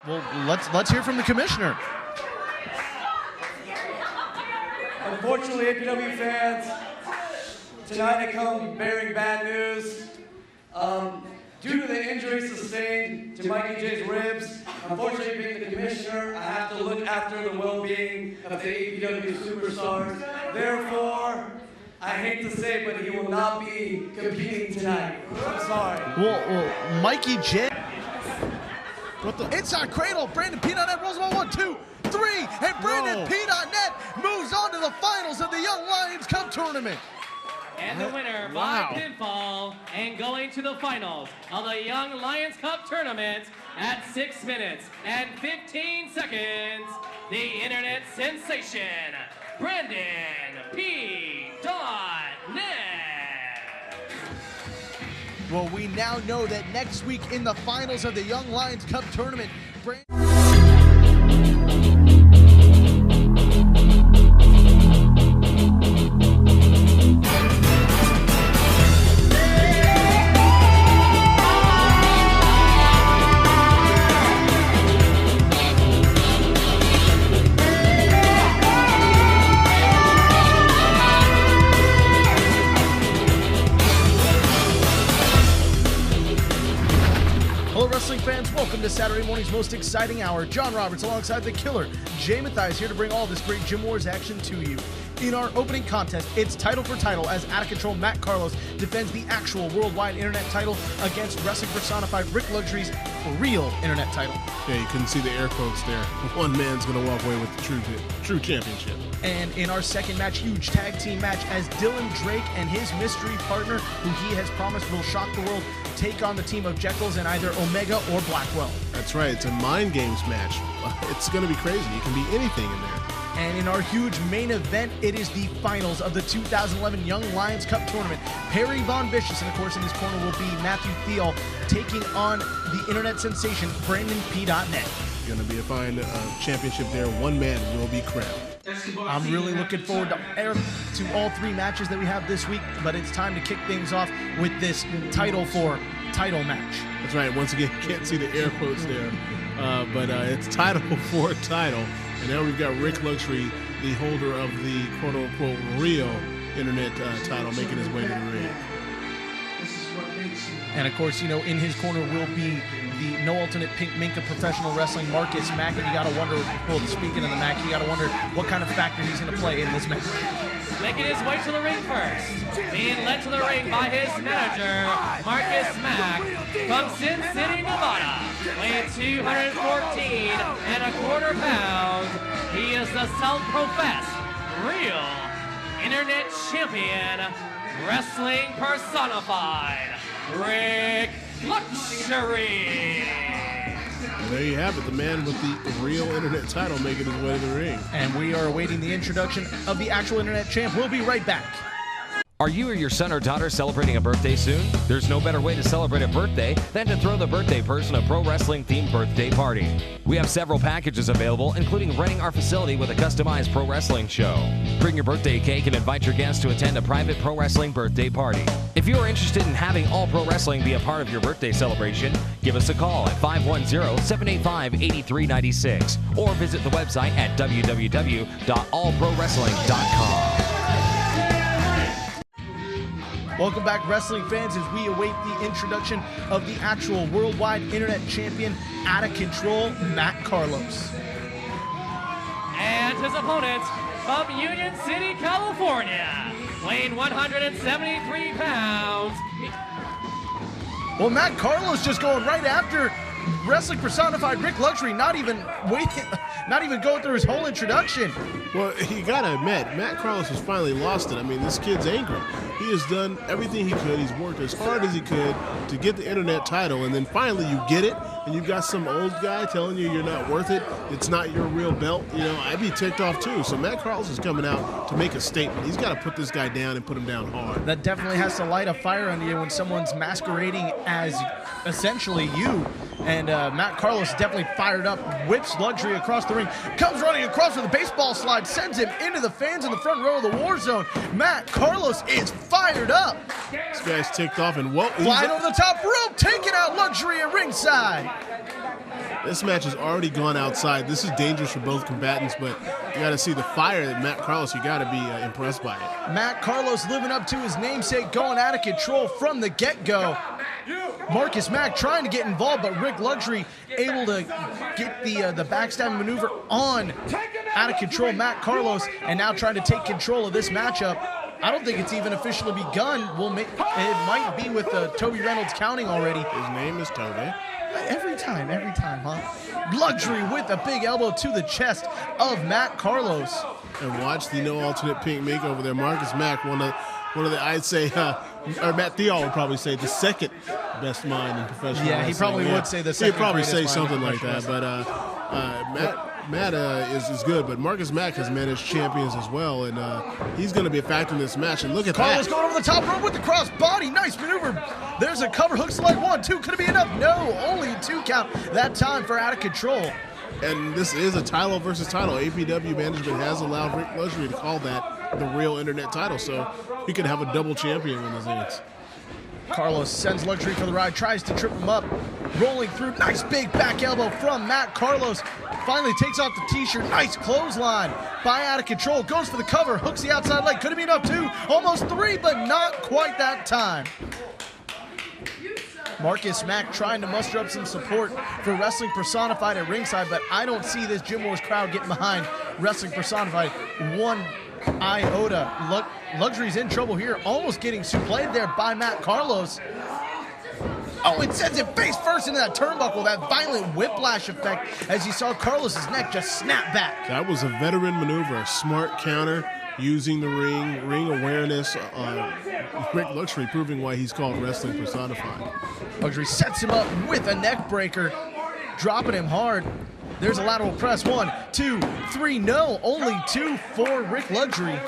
Well, let's hear from the commissioner. Unfortunately, APW fans, tonight I come bearing bad news. Due to the injury sustained to Mikey J's ribs, unfortunately being the commissioner, I have to look after the well-being of the APW superstars. Therefore, I hate to say it, but he will not be competing tonight. I'm sorry. Well, Mikey J. Inside cradle, Brandon P.net rolls on 1, 2, 3, and Brandon P.net moves on to the finals of the Young Lions Cup tournament. And the winner by pinfall and going to the finals of the Young Lions Cup tournament at 6 minutes and 15 seconds, the internet sensation, Brandon P.net. Well, we now know that next week in the finals of the Young Lions Cup tournament, fans, welcome to Saturday morning's most exciting hour. John Roberts alongside the killer, Jay Mathias, here to bring all this great Gym Wars action to you. In our opening contest, it's title for title as out of control Matt Carlos defends the actual worldwide internet title against wrestling personified Rik Luxury's real internet title. Yeah, you couldn't see the air quotes there. One man's going to walk away with the true championship. And in our second match, huge tag team match, as Dylan Drake and his mystery partner, who he has promised will shock the world, take on the team of Jeckles and either Omega or Blackwell. That's right. It's a mind games match. It's going to be crazy. You can be anything in there. And in our huge main event, it is the finals of the 2011 Young Lions Cup tournament. Perry Von Vicious, and of course in his corner will be Matthew Theall, taking on the internet sensation Brandon P.net. Going to be a fine championship there. One man will be crowned. I'm really looking forward to all three matches that we have this week, but it's time to kick things off with this title for title match. That's right. Once again, you can't see the air quotes there, but it's title for title. And now we've got Rik Luxury, the holder of the quote-unquote real internet title, making his way to the ring. And of course, you know, in his corner will be the no alternate pink mink of professional wrestling, Marcus Mack. And you got to wonder, well, speaking of the Mack, you got to wonder what kind of factor he's going to play in this match. Making his way to the ring first, being led to the ring by his manager, Marcus Mack, from Sin City, Nevada, weighing 214 and a quarter pounds. He is the self-professed real internet champion, wrestling personified, Rik Luxury. Well, there you have it, the man with the real internet title making his way to the ring. And we are awaiting the introduction of the actual internet champ. We'll be right back. Are you or your son or daughter celebrating a birthday soon? There's no better way to celebrate a birthday than to throw the birthday person a pro wrestling themed birthday party. We have several packages available, including renting our facility with a customized pro wrestling show. Bring your birthday cake and invite your guests to attend a private pro wrestling birthday party. If you are interested in having all pro wrestling be a part of your birthday celebration, give us a call at 510-785-8396 or visit the website at www.allprowrestling.com. Welcome back, wrestling fans, as we await the introduction of the actual worldwide internet champion, out of control, Matt Carlos. And his opponent from Union City, California, weighing 173 pounds. Well, Matt Carlos just going right after wrestling personified Rik Luxury, not even going through his whole introduction. Well, you gotta admit, Matt Carlos has finally lost it. I mean, this kid's angry. He has done everything he could. He's worked as hard as he could to get the internet title, and then finally you get it, and you've got some old guy telling you you're not worth it. It's not your real belt. You know, I'd be ticked off too. So Matt Carlos is coming out to make a statement. He's got to put this guy down and put him down hard. That definitely has to light a fire under you when someone's masquerading as essentially you. And Matt Carlos definitely fired up, whips Luxury across the ring, comes running across with a baseball slide, sends him into the fans in the front row of the war zone. Matt Carlos is fired up. This guy's ticked off and whoa. Flying over the top rope, taking out Luxury at ringside. This match has already gone outside. This is dangerous for both combatants, but you got to see the fire that Matt Carlos, you got to be impressed by it. Matt Carlos living up to his namesake, going out of control from the get-go. Marcus Mack trying to get involved, but Rik Luxury able to get the backstabbing maneuver on out of control Matt Carlos, and now trying to take control of this matchup. I don't think it's even officially begun. It might be with Toby Reynolds counting already. His name is Toby. Every time, huh? Luxury with a big elbow to the chest of Matt Carlos. And watch the no alternate pink makeover there. Marcus Mack, one of the I'd say, or Matt Theall would probably say the second best mind in professional wrestling. Yeah, he probably would say the second. He'd probably say greatest something like that. But Matt is good, but Marcus Mack has managed champions as well, and he's going to be a factor in this match. And look at Carlos that. going over the top rope with the cross body. Nice maneuver. There's a cover hook select 1, 2. Could it be enough? No, only a 2 count that time for out of control. And this is a title versus title. APW management has allowed Rik Luxury to call that the real internet title, so he could have a double champion in his hands. Carlos sends Luxury for the ride, tries to trip him up, rolling through. Nice big back elbow from Matt Carlos. Finally takes off the t-shirt. Nice clothesline by out of control. Goes for the cover, hooks the outside leg. Could it be enough? 2, almost 3, but not quite that time. Marcus Mack trying to muster up some support for Wrestling Personified at ringside, but I don't see this Jim Wars crowd getting behind Wrestling Personified one iota. Luxury's in trouble here, almost getting supplanted there by Matt Carlos. Oh, it sends him face first into that turnbuckle, that violent whiplash effect as you saw Carlos's neck just snap back. That was a veteran maneuver, a smart counter, using the ring awareness. Rik Luxury proving why he's called Wrestling Personified. Luxury sets him up with a neck breaker, dropping him hard. There's a lateral press. 1, 2, 3. No, only 2 for Rik Luxury.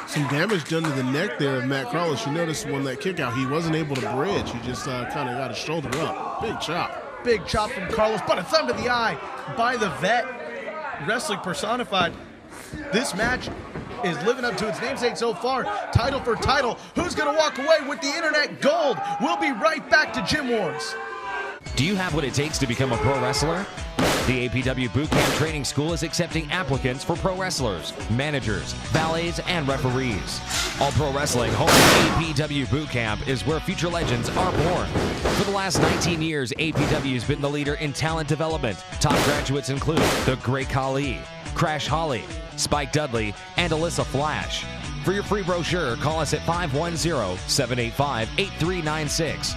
Some damage done to the neck there of Matt Carlos. You notice when that kick out, he wasn't able to bridge. He just kind of got his shoulder up. Big chop. Big chop from Carlos, but a thumb to the eye by the vet. Wrestling Personified. This match is living up to its namesake so far. Title for title. Who's going to walk away with the internet gold? We'll be right back to Gym Wars. Do you have what it takes to become a pro wrestler? The APW Bootcamp Training School is accepting applicants for pro wrestlers, managers, valets, and referees. All Pro Wrestling home APW Bootcamp is where future legends are born. For the last 19 years, APW has been the leader in talent development. Top graduates include The Great Khali, Crash Holly, Spike Dudley, and Alyssa Flash. For your free brochure, call us at 510-785-8396.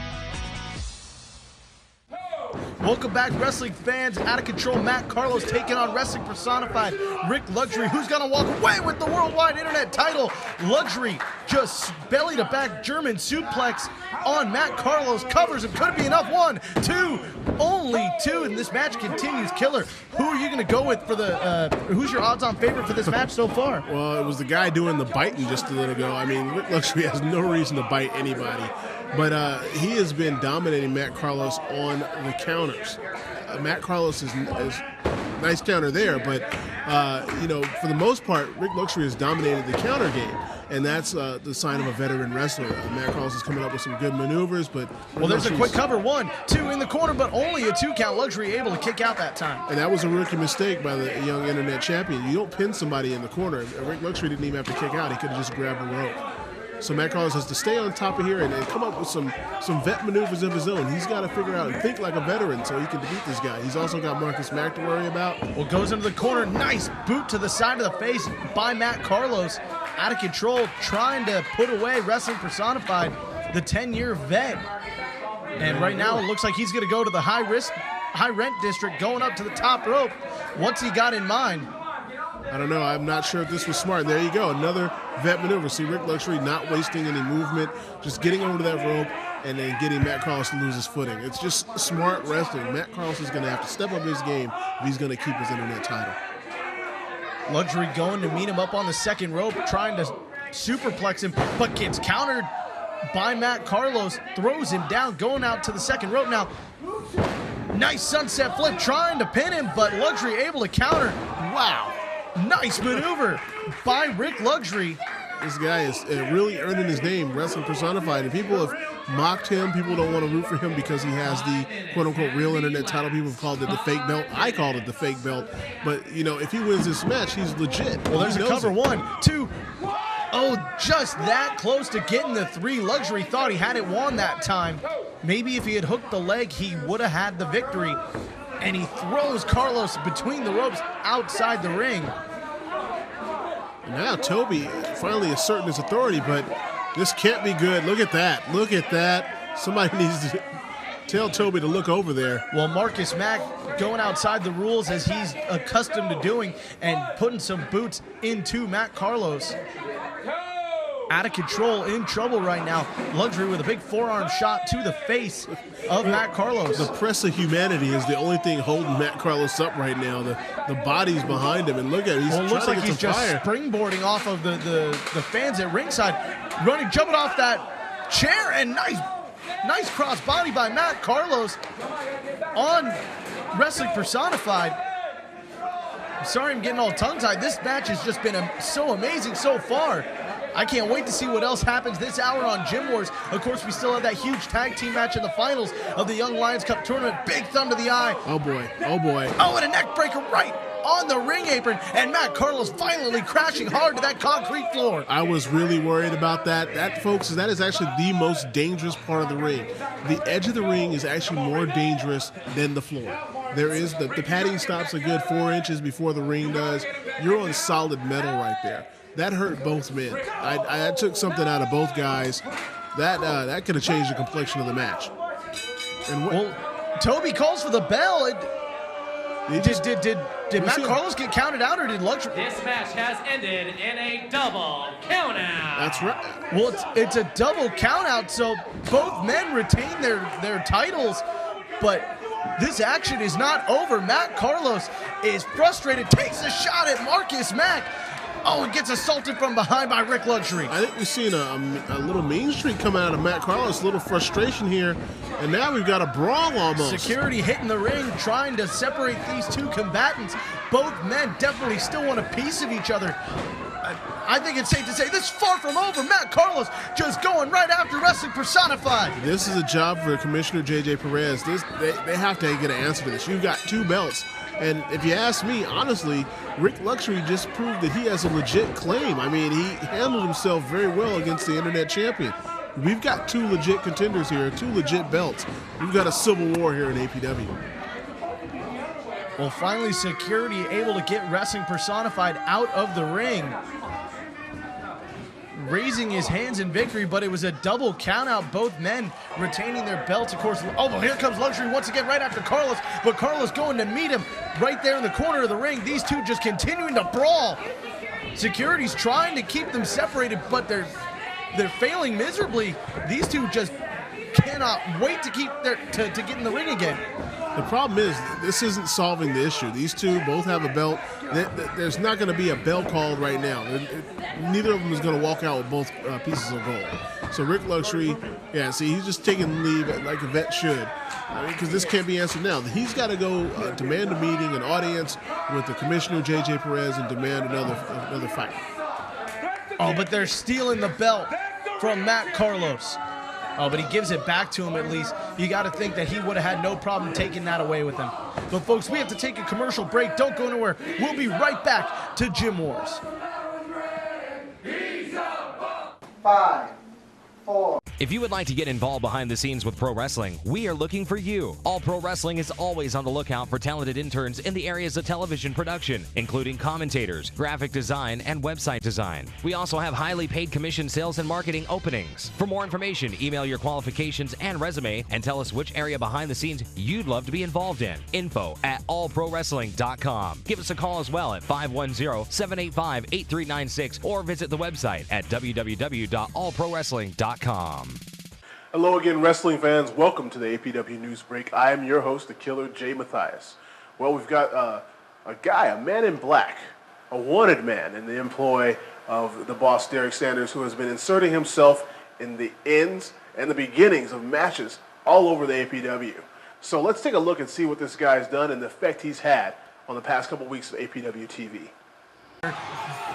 Welcome back, wrestling fans. Out of control, Matt Carlos taking on Wrestling Personified Rik Luxury, who's going to walk away with the worldwide internet title. Luxury just belly to back German suplex on Matt Carlos, covers him. Could it be enough? 1, 2, only 2, and this match continues. Killer, who are you going to go with for the? Who's your odds-on favorite for this match so far? Well, it was the guy doing the biting just a little ago. I mean, Rik Luxury has no reason to bite anybody. But he has been dominating Matt Carlos on the counters. Matt Carlos is nice counter there, but for the most part, Rik Luxury has dominated the counter game, and that's the sign of a veteran wrestler. Matt Carlos is coming up with some good maneuvers, but well, there's a quick cover. 1, 2 in the corner, but only a 2 count. Luxury able to kick out that time. And that was a rookie mistake by the young internet champion. You don't pin somebody in the corner. Rik Luxury didn't even have to kick out. He could have just grabbed the rope. So Matt Carlos has to stay on top of here and come up with some vet maneuvers of his own. He's got to figure out and think like a veteran so he can defeat this guy. He's also got Marcus Mack to worry about. Well, goes into the corner. Nice boot to the side of the face by Matt Carlos. Out of control, trying to put away Wrestling Personified, the 10-year vet. And right now it looks like he's going to go to the high rent district, going up to the top rope. What's he got in mind? I don't know. I'm not sure if this was smart. There you go. Another vet maneuver. See, Rik Luxury not wasting any movement, just getting over to that rope and then getting Matt Carlos to lose his footing. It's just smart wrestling. Matt Carlos is going to have to step up his game if he's going to keep his internet title. Luxury going to meet him up on the second rope, trying to superplex him, but gets countered by Matt Carlos, throws him down, going out to the second rope now. Nice sunset flip, trying to pin him, but Luxury able to counter. Wow. Nice maneuver by Rik Luxury. This guy is really earning his name, Wrestling Personified, and people have mocked him. People don't want to root for him because he has the quote-unquote real internet title. People have called it the fake belt. I called it the fake belt. But, you know, if he wins this match, he's legit. Well, there's a cover. 1, 2. Oh, just that close to getting the 3. Luxury thought he had it won that time. Maybe if he had hooked the leg, he would have had the victory. And he throws Carlos between the ropes outside the ring. And now Toby finally asserting his authority, but this can't be good. Look at that. Look at that. Somebody needs to tell Toby to look over there. Well, Marcus Mack going outside the rules as he's accustomed to doing and putting some boots into Matt Carlos. Out of control, in trouble right now. Luxury with a big forearm shot to the face of Matt Carlos. The press of humanity is the only thing holding Matt Carlos up right now. The body's behind him, and look at it. He's well, it looks like he's just fire. Springboarding off of the fans at ringside, running, jumping off that chair, and nice cross body by Matt Carlos on Wrestling Personified. I'm sorry I'm getting all tongue-tied. This match has just been so amazing so far. I can't wait to see what else happens this hour on Gym Wars. Of course, we still have that huge tag team match in the finals of the Young Lions Cup tournament. Big thumb to the eye. Oh, boy. Oh, boy. Oh, and a neck breaker right on the ring apron. And Matt Carlos violently crashing hard to that concrete floor. I was really worried about that. That, folks, that is actually the most dangerous part of the ring. The edge of the ring is actually more dangerous than the floor. There is the padding stops a good 4 inches before the ring does. You're on solid metal right there. That hurt both men. I took something out of both guys. That could have changed the complexion of the match. And well, Toby calls for the bell. Did Matt Carlos get counted out, or did Luxury? This match has ended in a double countout. That's right. Well, it's a double countout, so both men retain their titles, but this action is not over. Matt Carlos is frustrated, takes a shot at Marcus Mack. Oh, and gets assaulted from behind by Rik Luxury. I think we've seen a little mean streak coming out of Matt Carlos, a little frustration here, and now we've got a brawl almost. Security hitting the ring, trying to separate these two combatants. Both men definitely still want a piece of each other. I think it's safe to say this is far from over. Matt Carlos just going right after Wrestling Personified. This is a job for Commissioner J.J. Perez. They have to get an answer to this. You've got 2 belts. And if you ask me, honestly, Rik Luxury just proved that he has a legit claim. I mean, he handled himself very well against the internet champion. We've got 2 legit contenders here, 2 legit belts. We've got a civil war here in APW. Well, finally, security able to get Wrestling Personified out of the ring. Raising his hands in victory, but it was a double countout. Both men retaining their belts, of course. Oh, well, here comes Luxury once again right after Carlos, but Carlos going to meet him right there in the corner of the ring. These two just continuing to brawl. Security's trying to keep them separated, but they're failing miserably. These two just cannot wait to to get in the ring again. The problem is, this isn't solving the issue. These two both have a belt. There's not going to be a bell called right now. Neither of them is going to walk out with both pieces of gold. So Rik Luxury, yeah, see, he's just taking leave like a vet should. I mean, because this can't be answered now. He's got to go demand a meeting, an audience with the Commissioner, J.J. Perez, and demand another fight. Oh, but they're stealing the belt from Matt Carlos. Oh, but he gives it back to him at least. You got to think that he would have had no problem taking that away with him. But, folks, we have to take a commercial break. Don't go anywhere. We'll be right back to Gym Wars. 5, 4. If you would like to get involved behind the scenes with pro wrestling, we are looking for you. All Pro Wrestling is always on the lookout for talented interns in the areas of television production, including commentators, graphic design, and website design. We also have highly paid commission sales and marketing openings. For more information, email your qualifications and resume and tell us which area behind the scenes you'd love to be involved in. info@allprowrestling.com. Give us a call as well at 510-785-8396 or visit the website at www.allprowrestling.com. Hello again, wrestling fans. Welcome to the APW News Break. I am your host, the Killer Jay Mathias. Well, we've got a man in black, a wanted man in the employ of the boss, Derek Sanders, who has been inserting himself in the ends and the beginnings of matches all over the APW. So let's take a look and see what this guy's done and the effect he's had on the past couple weeks of APW TV.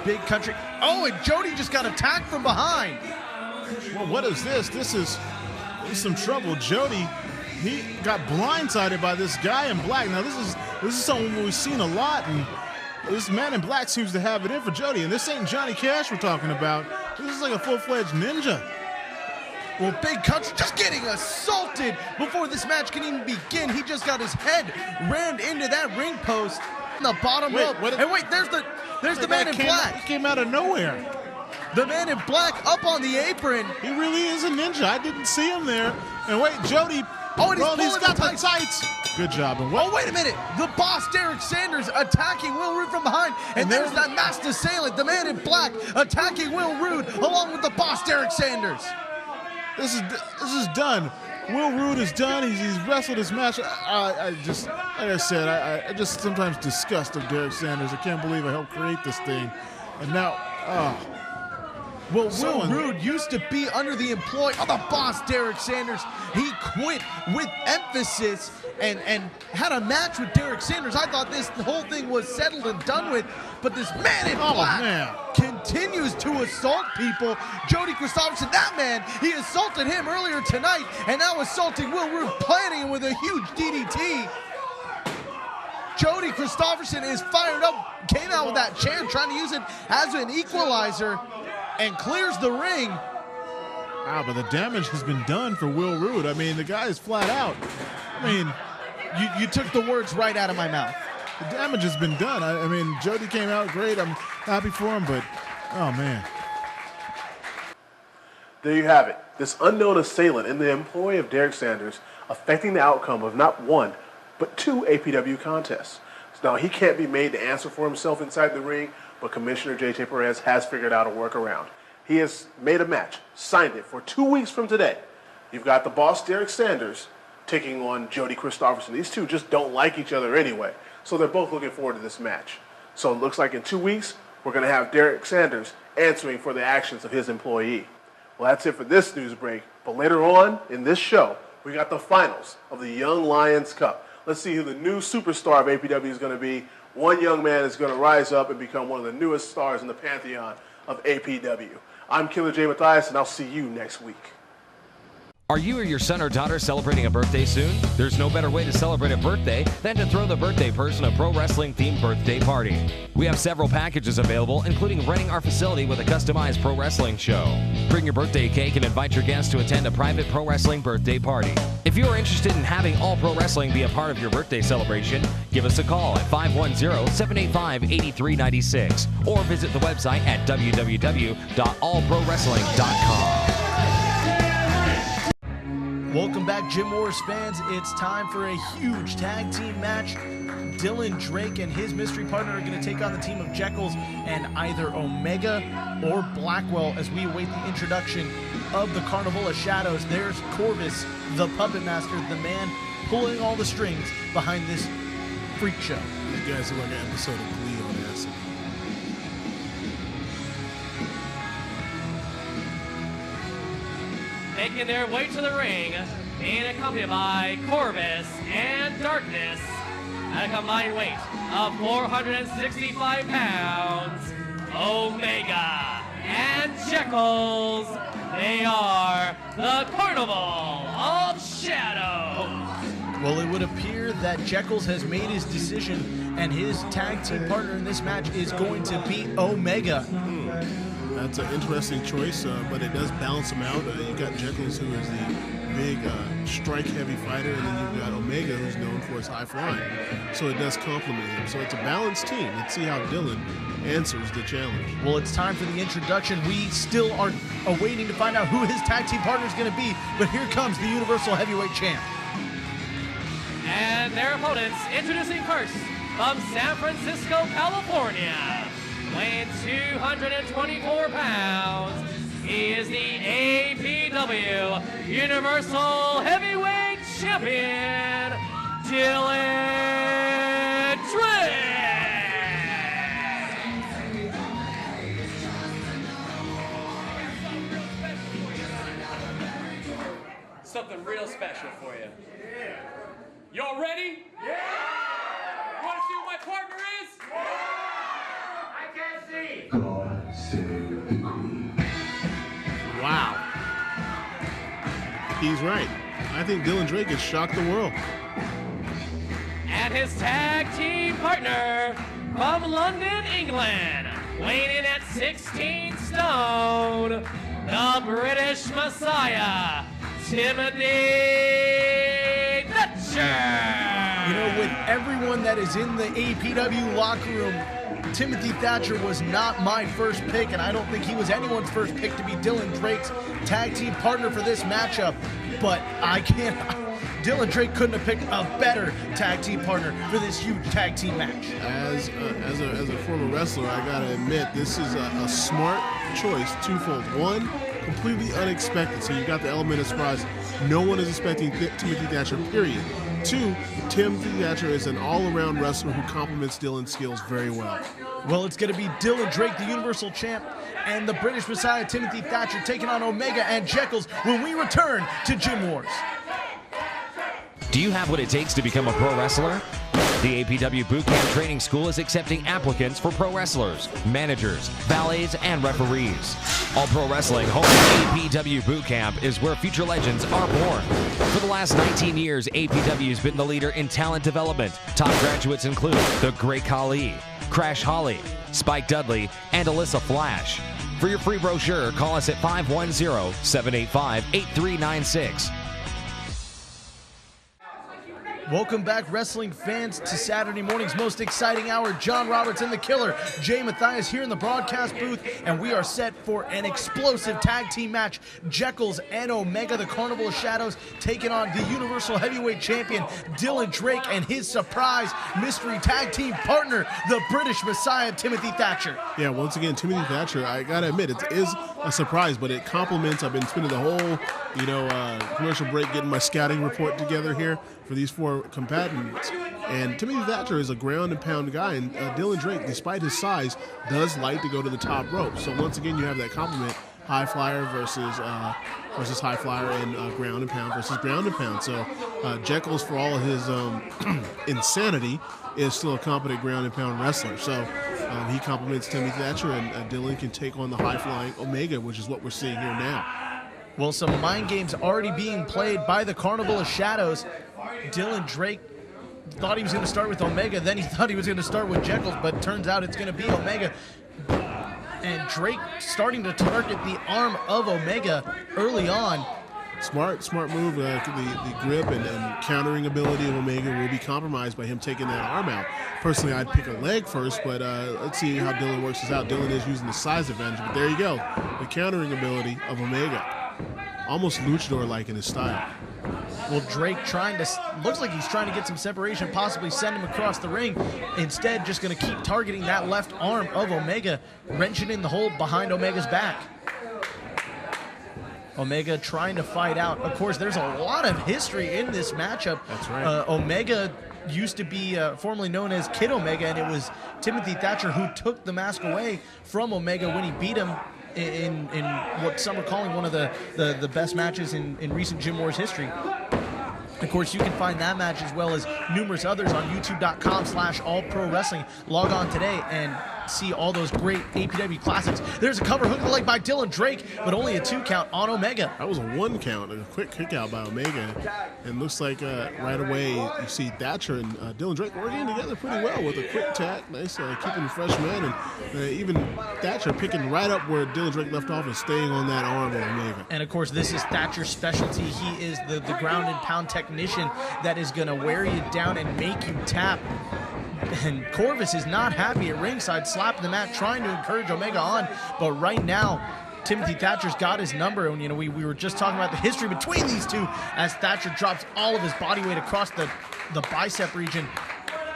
Big country. Oh, and Jody just got attacked from behind. Well, what is this? There's some trouble. Jody, he got blindsided by this guy in black. Now, this is something we've seen a lot, and this man in black seems to have it in for Jody. And this ain't Johnny Cash we're talking about. This is like a full-fledged ninja. Well, Big Country just getting assaulted before this match can even begin. He just got his head rammed into that ring post in the bottom rope. And wait, there's the man in black. He came out of nowhere. The man in black up on the apron. He really is a ninja. I didn't see him there. And wait, Jody. Oh, and he's got the tights. Good job. And oh, wait a minute. The boss, Derek Sanders, attacking Will Rude from behind. And there's that masked assailant, the man in black, attacking Will Rude along with the boss, Derek Sanders. This is done. Will Rude is done. He's wrestled his match. I just, like I said, I just sometimes disgust of Derek Sanders. I can't believe I helped create this thing. And now, well, Will Rude used to be under the employ of the boss, Derek Sanders. He quit with emphasis and had a match with Derek Sanders. I thought this whole thing was settled and done with, but this man in black continues to assault people. Jody Christopherson, that man, he assaulted him earlier tonight, and now assaulting Will Rude, planting him with a huge DDT. Jody Christopherson is fired up, came out with that chair, trying to use it as an equalizer, and clears the ring. Wow, but the damage has been done for Will Rude. I mean, the guy is flat out. I mean, you took the words right out of my mouth. The damage has been done. I mean, Jody came out great. I'm happy for him, but, oh, man. There you have it. This unknown assailant in the employ of Derek Sanders affecting the outcome of not one, but 2 APW contests. So now, he can't be made to answer for himself inside the ring, but Commissioner J.J. Perez has figured out a workaround. He has made a match, signed it for 2 weeks from today. You've got the boss, Derek Sanders, taking on Jody Christopherson. These two just don't like each other anyway, so they're both looking forward to this match. So it looks like in 2 weeks, we're going to have Derek Sanders answering for the actions of his employee. Well, that's it for this news break, but later on in this show, we got the finals of the Young Lions Cup. Let's see who the new superstar of APW is going to be. One young man is going to rise up and become one of the newest stars in the pantheon of APW. I'm Killer J. Mathias, and I'll see you next week. Are you or your son or daughter celebrating a birthday soon? There's no better way to celebrate a birthday than to throw the birthday person a pro wrestling themed birthday party. We have several packages available, including renting our facility with a customized pro wrestling show. Bring your birthday cake and invite your guests to attend a private pro wrestling birthday party. If you are interested in having all pro wrestling be a part of your birthday celebration, give us a call at 510-785-8396 or visit the website at www.allprowrestling.com. Welcome back, Gym Wars fans. It's time for a huge tag team match. Dylan Drake and his mystery partner are going to take on the team of Jeckles and either Omega or Blackwell as we await the introduction of the Carnival of Shadows. There's Corvus, the puppet master, the man pulling all the strings behind this freak show. These guys are like an episode of Glee on acid. Making their way to the ring, being accompanied by Corvus and Darkness at a combined weight of 465 pounds, Omega and Jeckles. They are the Carnival of Shadows. Well, it would appear that Jeckles has made his decision, and his tag team partner in this match is going to be Omega. That's an interesting choice, but it does balance them out. You got Jeckles, who is the big strike-heavy fighter, and then you've got Omega, who's known for his high flying. So it does complement him. So it's a balanced team. Let's see how Dylan answers the challenge. Well, it's time for the introduction. We still are awaiting to find out who his tag team partner is going to be, but here comes the Universal Heavyweight Champ. And their opponents, introducing first from San Francisco, California, weighing 224 pounds, he is the APW Universal Heavyweight Champion, Dylan Drake. Something real special for you. Y'all ready? Yeah! You want to see what my partner is? Yeah! I can't see! God save the Queen. Wow. He's right. I think Dylan Drake has shocked the world. And his tag team partner from London, England, weighing in at 16 stone, the British Messiah, Timothy Thatcher. You know, with everyone that is in the APW locker room, Timothy Thatcher was not my first pick, and I don't think he was anyone's first pick to be Dylan Drake's tag team partner for this matchup. But I can't. Dylan Drake couldn't have picked a better tag team partner for this huge tag team match. As a former wrestler, I gotta admit, this is a smart choice, twofold. One, completely unexpected, so you've got the element of surprise. No one is expecting Timothy Thatcher, period. Two, Timothy Thatcher is an all-around wrestler who complements Dylan's skills very well. Well, it's going to be Dylan Drake, the Universal Champ, and the British Messiah, Timothy Thatcher, taking on Omega and Jeckles when we return to Gym Wars. Do you have what it takes to become a pro wrestler? The APW Bootcamp Training School is accepting applicants for pro wrestlers, managers, valets, and referees. All Pro Wrestling home APW Bootcamp is where future legends are born. For the last 19 years, APW has been the leader in talent development. Top graduates include The Great Khali, Crash Holly, Spike Dudley, and Alyssa Flash. For your free brochure, call us at 510-785-8396. Welcome back, wrestling fans, to Saturday morning's most exciting hour. John Roberts and the Killer, Jay Mathias, here in the broadcast booth, and we are set for an explosive tag team match. Jeckles and Omega, the Carnival of Shadows, taking on the Universal Heavyweight Champion, Dylan Drake, and his surprise mystery tag team partner, the British Messiah, Timothy Thatcher. Yeah, once again, Timothy Thatcher, I gotta admit, it is a surprise, but it complements. I've been spending the whole, commercial break getting my scouting report together here for these four combatants. And Timothy Thatcher is a ground and pound guy, and Dylan Drake, despite his size, does like to go to the top rope. So once again, you have that complement: high flyer versus high flyer, and ground and pound versus ground and pound. So Jeckles, for all of his insanity, is still a competent ground and pound wrestler. So he complements Timothy Thatcher, and Dylan can take on the high flying Omega, which is what we're seeing here now. Well, some mind games already being played by the Carnival of Shadows. Dylan Drake thought he was going to start with Omega, then he thought he was going to start with Jeckles, but turns out it's going to be Omega. And Drake starting to target the arm of Omega early on. Smart move. The grip and countering ability of Omega will be compromised by him taking that arm out. Personally, I'd pick a leg first, but let's see how Dylan works this out. Dylan is using the size advantage, but there you go. The countering ability of Omega. Almost luchador-like in his style. Well, Drake looks like he's trying to get some separation, possibly send him across the ring. Instead, just going to keep targeting that left arm of Omega, wrenching in the hold behind Omega's back. Omega trying to fight out. Of course, there's a lot of history in this matchup. That's right. Omega used to be formerly known as Kid Omega, and it was Timothy Thatcher who took the mask away from Omega when he beat him in what some are calling one of the best matches in recent Gym Wars history. Of course, you can find that match as well as numerous others on youtube.com/allprowrestling. Log on today and see all those great APW classics. There's a cover hook to the leg by Dylan Drake, but only a 2 count on Omega. That was a 1 count, a quick kick out by Omega. And looks like right away you see Thatcher and Dylan Drake working together pretty well with a quick tack. Nice keeping the fresh man, and even Thatcher picking right up where Dylan Drake left off and staying on that arm of Omega. And of course, this is Thatcher's specialty. He is the ground and pound technician that is going to wear you down and make you tap. And Corvus is not happy at ringside, slapping the mat, trying to encourage Omega on. But right now, Timothy Thatcher's got his number. And, we were just talking about the history between these two as Thatcher drops all of his body weight across the bicep region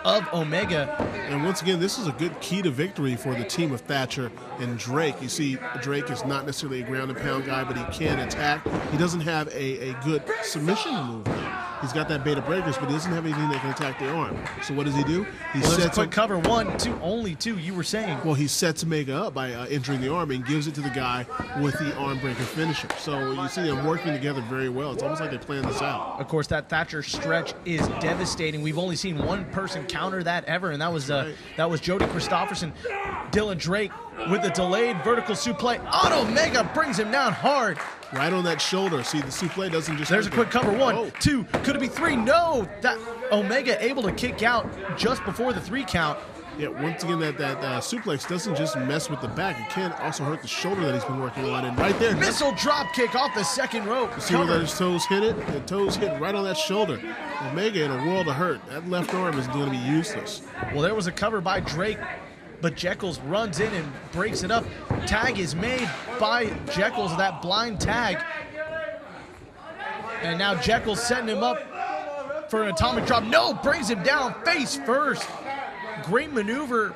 of Omega. And once again, this is a good key to victory for the team of Thatcher and Drake. You see, Drake is not necessarily a ground and pound guy, but he can attack. He doesn't have a good submission move now. He's got that beta breakers, but he doesn't have anything that can attack the arm. So what does he do? He sets a quick cover, 1, 2, only 2, you were saying. Well, he sets Omega up by entering the arm and gives it to the guy with the arm breaker finisher. So you see them working together very well. It's almost like they planned this out. Of course, that Thatcher stretch is devastating. We've only seen one person counter that ever, and that was Jody Christopherson. Dylan Drake with a delayed vertical suplex on Omega brings him down hard. Right on that shoulder. See, the souffle doesn't just... There's a quick cover. 1, Oh. 2, could it be 3? No! That Omega able to kick out just before the 3 count. Yeah, once again, that suplex doesn't just mess with the back. It can also hurt the shoulder that he's been working on. And right there... Missile drop kick off the second rope. See where those toes hit it? The toes hit right on that shoulder. Omega in a world of hurt. That left arm is going to be useless. Well, there was a cover by Drake, but Jeckles runs in and breaks it up. Tag is made by Jeckles, that blind tag. And now Jeckles setting him up for an atomic drop. No, brings him down face first. Great maneuver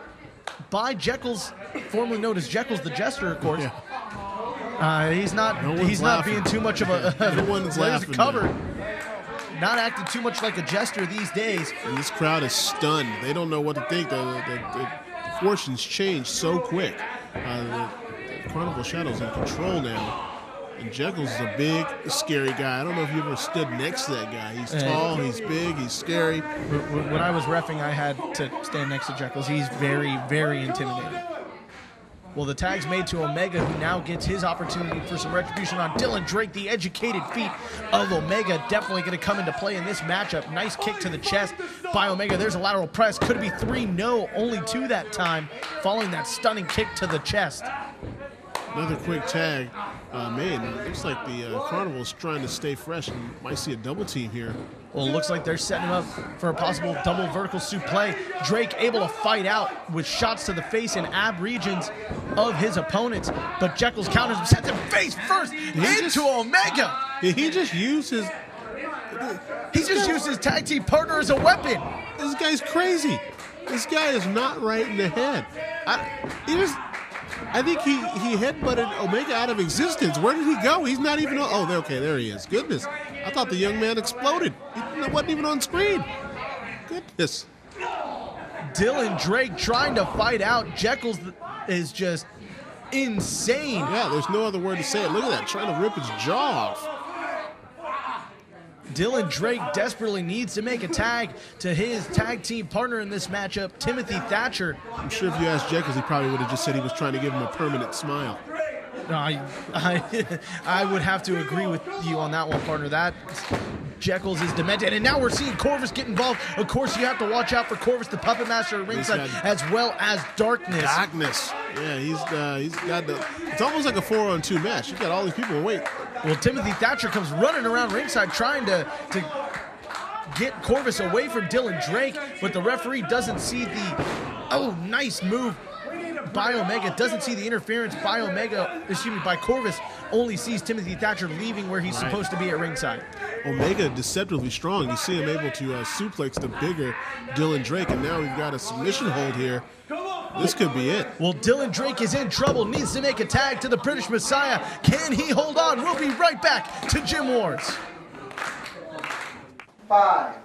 by Jeckles, formerly known as Jeckles the Jester, of course. Yeah. He's not laughing. being too much of a No one's there's a laughing, cover. man. Not acting too much like a jester these days. And this crowd is stunned. They don't know what to think. The fortunes change so quick. The Carnival Shadow's in control now. And Jeckles is a big, scary guy. I don't know if you ever stood next to that guy. He's tall, he's big, he's scary. When I was reffing, I had to stand next to Jeckles. He's very, very intimidating. Well, the tag's made to Omega, who now gets his opportunity for some retribution on Dylan Drake. The educated feet of Omega definitely going to come into play in this matchup. Nice kick to the chest by Omega. There's a lateral press. Could it be 3? No, only 2 that time, following that stunning kick to the chest. Another quick tag. Man, it looks like the Carnival is trying to stay fresh and might see a double team here. Well, it looks like they're setting him up for a possible double vertical suplex. Drake able to fight out with shots to the face and ab regions of his opponents, but Jeckles counters him, sends him face first into Omega. Did he just use his... He just used his tag team partner as a weapon. This guy's crazy. This guy is not right in the head. I think he headbutted Omega out of existence. Where did he go? He's not even on... Oh, okay, there he is. Goodness. I thought the young man exploded. He wasn't even on screen. Goodness. Dylan Drake trying to fight out. Jeckles is just insane. Yeah, there's no other word to say it. Look at that, trying to rip his jaw off. Dylan Drake desperately needs to make a tag to his tag team partner in this matchup, Timothy Thatcher. I'm sure if you asked Jeckles, he probably would have just said he was trying to give him a permanent smile. No, I would have to agree with you on that one, partner. That Jeckles is demented, and now we're seeing Corvus get involved. Of course, you have to watch out for Corvus, the puppet master at ringside, as well as Darkness. Darkness. Yeah, he's got the... It's almost like a 4-on-2 match. You got all these people in wait. Well, Timothy Thatcher comes running around ringside trying to get Corvus away from Dylan Drake, but the referee doesn't see the nice move by Omega, doesn't see the interference by by Corvus, only sees Timothy Thatcher leaving where he's supposed to be at ringside. Omega deceptively strong. You see him able to suplex the bigger Dylan Drake, and now we've got a submission hold here. This could be it. Well, Dylan Drake is in trouble, needs to make a tag to the British Messiah. Can he hold on? We'll be right back to Gym Wars. 5,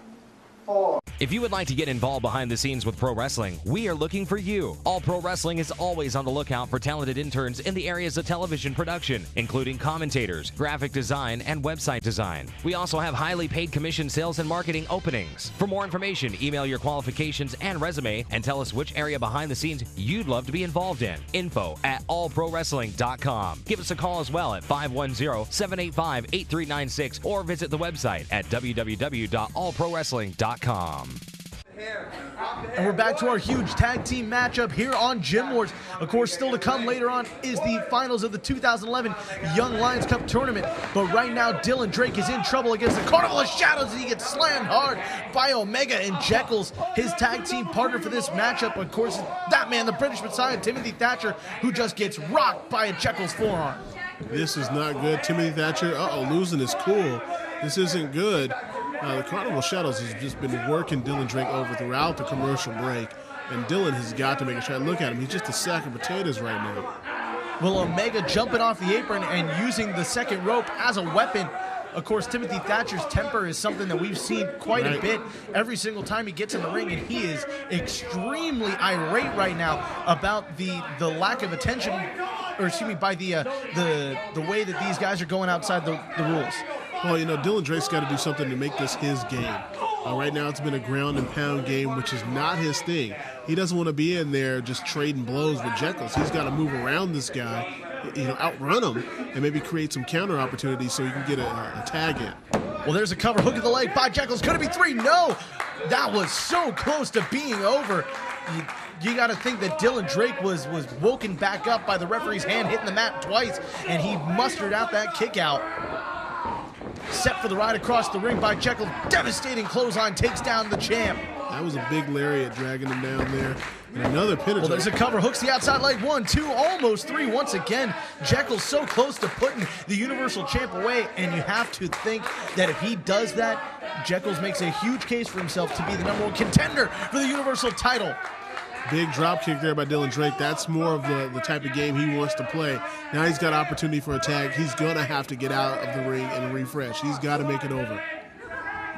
4. If you would like to get involved behind the scenes with pro wrestling, we are looking for you. All Pro Wrestling is always on the lookout for talented interns in the areas of television production, including commentators, graphic design, and website design. We also have highly paid commission sales and marketing openings. For more information, email your qualifications and resume and tell us which area behind the scenes you'd love to be involved in. info@allprowrestling.com. Give us a call as well at 510-785-8396 or visit the website at www.allprowrestling.com. And we're back to our huge tag team matchup here on Gym Wars. Of course, still to come later on is the finals of the 2011 Young Lions Cup tournament. But right now, Dylan Drake is in trouble against the Carnival of Shadows as he gets slammed hard by Omega and Jeckles, his tag team partner for this matchup. Of course, that man, the British Messiah, Timothy Thatcher, who just gets rocked by a Jeckles forearm. This is not good. Timothy Thatcher, losing his cool. This isn't good. The Carnival Shadows has just been working Dylan Drake over throughout the commercial break, and Dylan has got to make a shot. Look at him. He's just a sack of potatoes right now. Well, Omega jumping off the apron and using the second rope as a weapon. Of course, Timothy Thatcher's temper is something that we've seen quite a bit every single time he gets in the ring, and he is extremely irate right now about the lack of attention, or excuse me, by the way that these guys are going outside the rules. Well, Dylan Drake's got to do something to make this his game. Right now it's been a ground and pound game, which is not his thing. He doesn't want to be in there just trading blows with Jeckles. He's got to move around this guy outrun him and maybe create some counter opportunities so you can get a tag in. Well, there's a cover hook of the leg by Jeckles. Could it be 3? No! That was so close to being over. You got to think that Dylan Drake was woken back up by the referee's hand hitting the mat twice, and he mustered out that kick out. Set for the ride across the ring by Jeckles. Devastating clothesline takes down the champ. That was a big lariat dragging him down there. And another penetrator. Well, there's a cover. Hooks the outside leg. 1, 2, almost 3. Once again, Jeckles so close to putting the Universal Champ away, and you have to think that if he does that, Jeckles makes a huge case for himself to be the #1 contender for the Universal title. Big drop kick there by Dylan Drake. That's more of the type of game he wants to play. Now he's got opportunity for a tag. He's going to have to get out of the ring and refresh. He's got to make it over.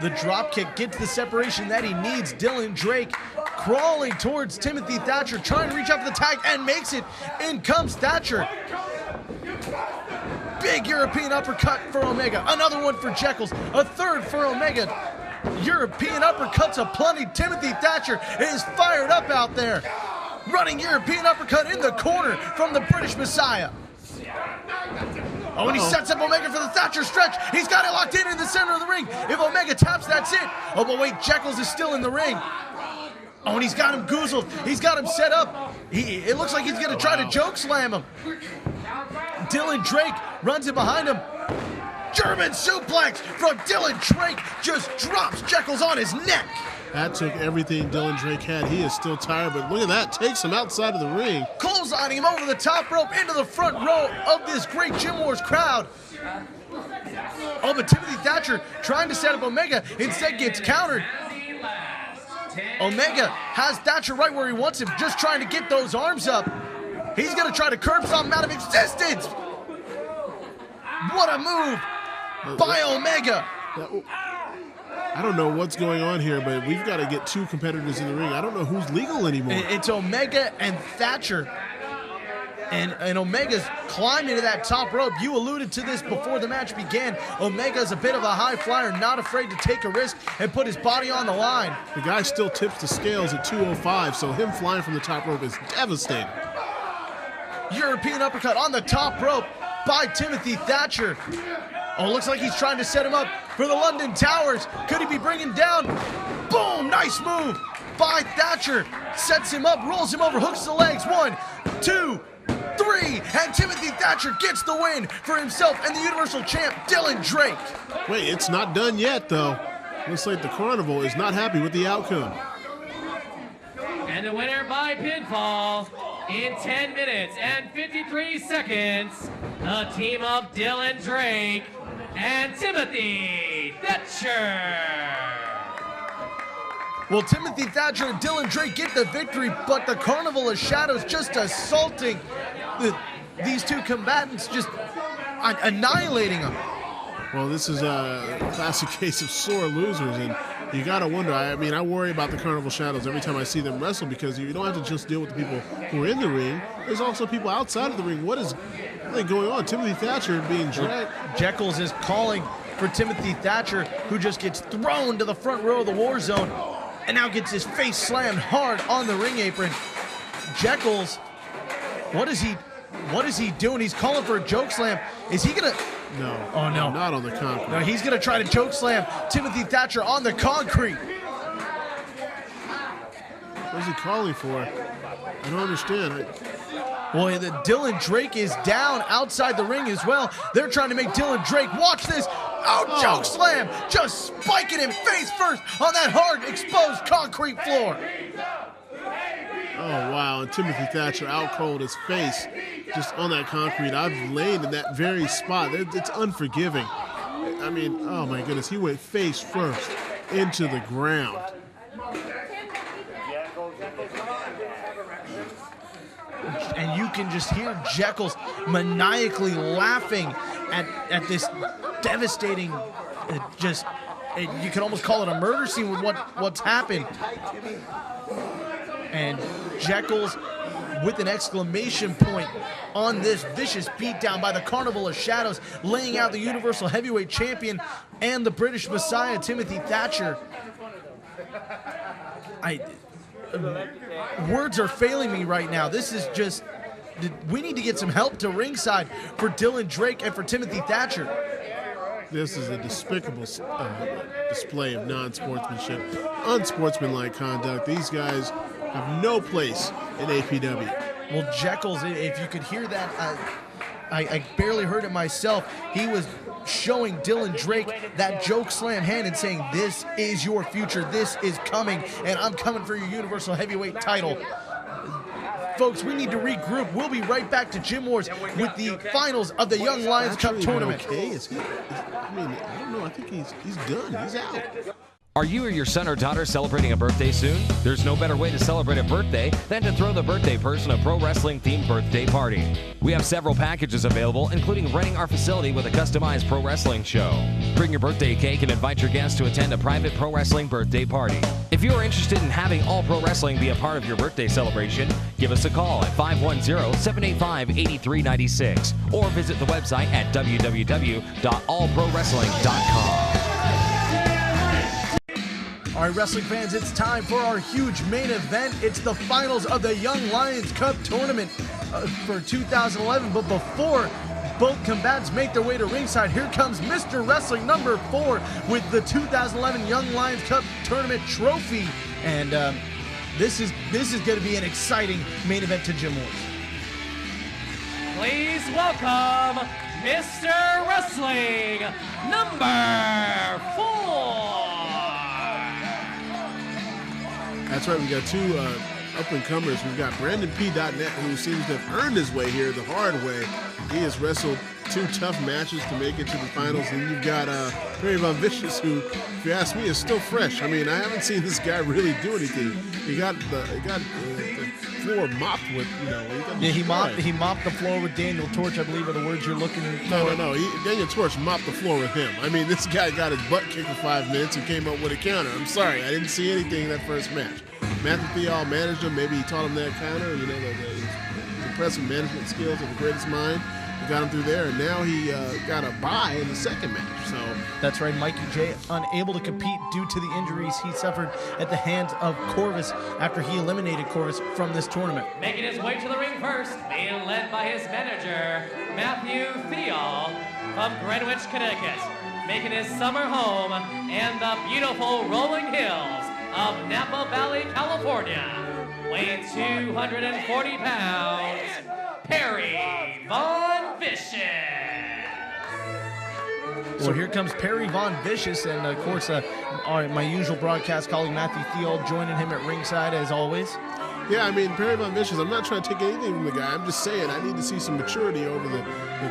The drop kick gets the separation that he needs. Dylan Drake crawling towards Timothy Thatcher, trying to reach out for the tag, and makes it. In comes Thatcher. Big European uppercut for Omega. Another one for Jeckles. A third for Omega. European uppercuts aplenty. Timothy Thatcher is fired up out there. Running European uppercut in the corner from the British Messiah. Oh, and he sets up Omega for the Thatcher stretch. He's got it locked in the center of the ring. If Omega taps, that's it. Oh, but wait, Jeckles is still in the ring. Oh, and he's got him goozled. He's got him set up. It looks like he's going to try to choke slam him. Dylan Drake runs in behind him. German suplex from Dylan Drake, just drops Jeckles on his neck. That took everything Dylan Drake had. He is still tired, but look at that. Takes him outside of the ring. Clotheslining him over the top rope into the front row of this great Gym Wars crowd. Oh, but Timothy Thatcher trying to set up Omega, instead gets countered. Omega has Thatcher right where he wants him, just trying to get those arms up. He's going to try to curb something out of existence. What a move by Omega. I don't know what's going on here, but we've got to get 2 competitors in the ring. I don't know who's legal anymore. It's Omega and Thatcher. And Omega's climbed into that top rope. You alluded to this before the match began. Omega's a bit of a high flyer, not afraid to take a risk and put his body on the line. The guy still tips the scales at 205, so him flying from the top rope is devastating. European uppercut on the top rope by Timothy Thatcher. Oh, looks like he's trying to set him up for the London Towers. Could he be bringing down? Boom, nice move by Thatcher. Sets him up, rolls him over, hooks the legs. 1, 2, 3, and Timothy Thatcher gets the win for himself and the Universal Champ, Dylan Drake. Wait, it's not done yet, though. Looks like the Carnival is not happy with the outcome. And the winner by pinfall in 10 minutes and 53 seconds, the team of Dylan Drake and Timothy Thatcher. Well, Timothy Thatcher and Dylan Drake get the victory, but the Carnival of Shadows just assaulting these 2 combatants, just annihilating them. Well, this is a classic case of sore losers, and you got to wonder. I mean, I worry about the Carnival Shadows every time I see them wrestle, because you don't have to just deal with the people who are in the ring. There's also people outside of the ring. What is going on? Timothy Thatcher being dragged. Jeckles is calling for Timothy Thatcher, who just gets thrown to the front row of the war zone and now gets his face slammed hard on the ring apron. Jeckles, what is he doing? He's calling for a choke slam. Is he gonna? No. Oh no. Not on the concrete. No, he's gonna try to choke slam Timothy Thatcher on the concrete. What is he calling for? I don't understand. Well, the Dylan Drake is down outside the ring as well. They're trying to make Dylan Drake, watch this. Oh, choke slam, just spiking him face first on that hard exposed concrete floor. Oh, wow, and Timothy Thatcher out cold, his face just on that concrete. I've laid in that very spot. It's unforgiving. I mean, oh my goodness, he went face first into the ground. And you can just hear Jeckles maniacally laughing at this devastating, you can almost call it a murder scene with what's happened. And Jeckles with an exclamation point on this vicious beatdown by the Carnival of Shadows, laying out the Universal Heavyweight Champion and the British Messiah, Timothy Thatcher. Words are failing me right now. This is just we need to get some help to ringside for Dylan Drake and for Timothy Thatcher. This is a despicable display of non-sportsmanship, unsportsmanlike conduct. These guys have no place in APW. Well, Jeckles, if you could hear that, I barely heard it myself. He was showing Dylan Drake that joke slam hand and saying, "This is your future, this is coming, and I'm coming for your Universal Heavyweight title." Folks, we need to regroup. We'll be right back to Gym Wars with the finals of the Young Lions Cup tournament. Okay, I don't know. I think he's done. He's out. Are you or your son or daughter celebrating a birthday soon? There's no better way to celebrate a birthday than to throw the birthday person a pro wrestling themed birthday party. We have several packages available, including renting our facility with a customized pro wrestling show. Bring your birthday cake and invite your guests to attend a private pro wrestling birthday party. If you are interested in having all pro wrestling be a part of your birthday celebration, give us a call at 510-785-8396 or visit the website at www.allprowrestling.com. All right, wrestling fans, it's time for our huge main event. It's the finals of the Young Lions Cup tournament for 2011. But before both combatants make their way to ringside, here comes Mr. Wrestling number 4 with the 2011 Young Lions Cup tournament trophy. And this is going to be an exciting main event to Gym Wars. Please welcome Mr. Wrestling number 4. That's right, we got two up-and-comers. We've got Brandon P.net, who seems to have earned his way here the hard way. He has wrestled 2 tough matches to make it to the finals. And you've got Perry Von Vicious, who, if you ask me, is still fresh. I mean, I haven't seen this guy really do anything. He got the floor mopped with, he mopped the floor with Daniel Torch, I believe are the words you're looking for. No. Daniel Torch mopped the floor with him. I mean, this guy got his butt kicked for 5 minutes and came up with a counter. I'm sorry, I didn't see anything in that first match. Matthew Theall managed him. Maybe he taught him that counter. The impressive management skills of the greatest mind. He got him through there, and now he got a bye in the second match. So that's right, Mikey J unable to compete due to the injuries he suffered at the hands of Corvus after he eliminated Corvus from this tournament. Making his way to the ring first, being led by his manager, Matthew Theall from Greenwich, Connecticut, making his summer home in the beautiful rolling hills of Napa Valley, California, weighing 240 pounds, Perry Von Vicious. So here comes Perry Von Vicious, and of course, my usual broadcast colleague Matthew Theall joining him at ringside as always. Yeah, I mean, Perry Von Vicious, I'm not trying to take anything from the guy. I'm just saying I need to see some maturity over the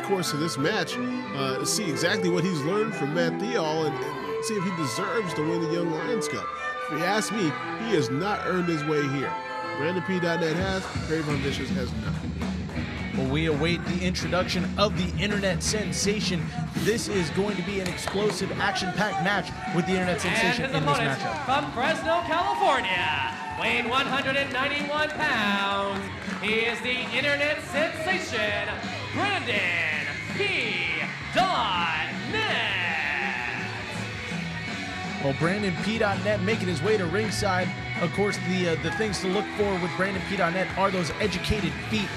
course of this match to see exactly what he's learned from Matt Theall and see if he deserves to win the Young Lions Cup. If you ask me, he has not earned his way here. Brandon P.net has, Perry Von Vicious has not. Well, we await the introduction of the internet sensation. This is going to be an explosive, action-packed match with the internet sensation in this matchup. From Fresno, California, weighing 191 pounds, he is the internet sensation, Brandon P.net. Well, Brandon P.net making his way to ringside. Of course, the things to look for with Brandon P.net are those educated feet.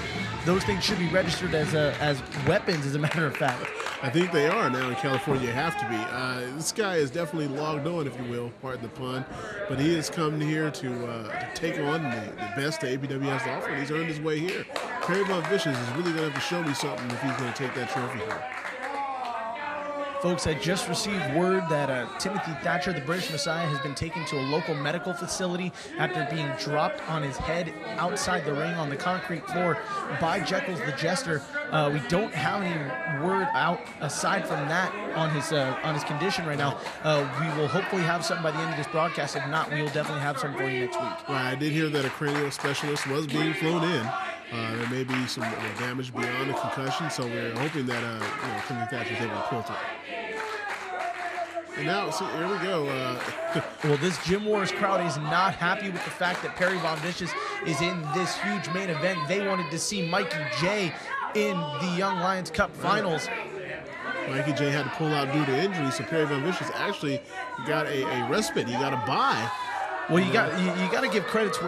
Those things should be registered as weapons, as a matter of fact. I think they are now in California. Have to be. This guy is definitely logged on, if you will, pardon the pun. But he has come here to take on the best that APW has to offer, and he's earned his way here. Perry Von Vicious is really going to have to show me something if he's going to take that trophy here. Folks, I just received word that Timothy Thatcher, the British Messiah, has been taken to a local medical facility after being dropped on his head outside the ring on the concrete floor by Jeckles the Jester. We don't have any word out aside from that on his condition right now. We will hopefully have something by the end of this broadcast. If not, we will definitely have something for you next week. Right, I did hear that a cranial specialist was being flown in. There may be some damage beyond a concussion, so we're hoping that Timothy Thatcher is able to pull through. And now, see, here we go. Well, this Gym Wars crowd is not happy with the fact that Perry Von Vicious is in this huge main event. They wanted to see Mikey J in the Young Lions Cup finals. Mikey J had to pull out due to injury, so Perry Von Vicious actually got a respite. He got a bye. Well, you got to give credits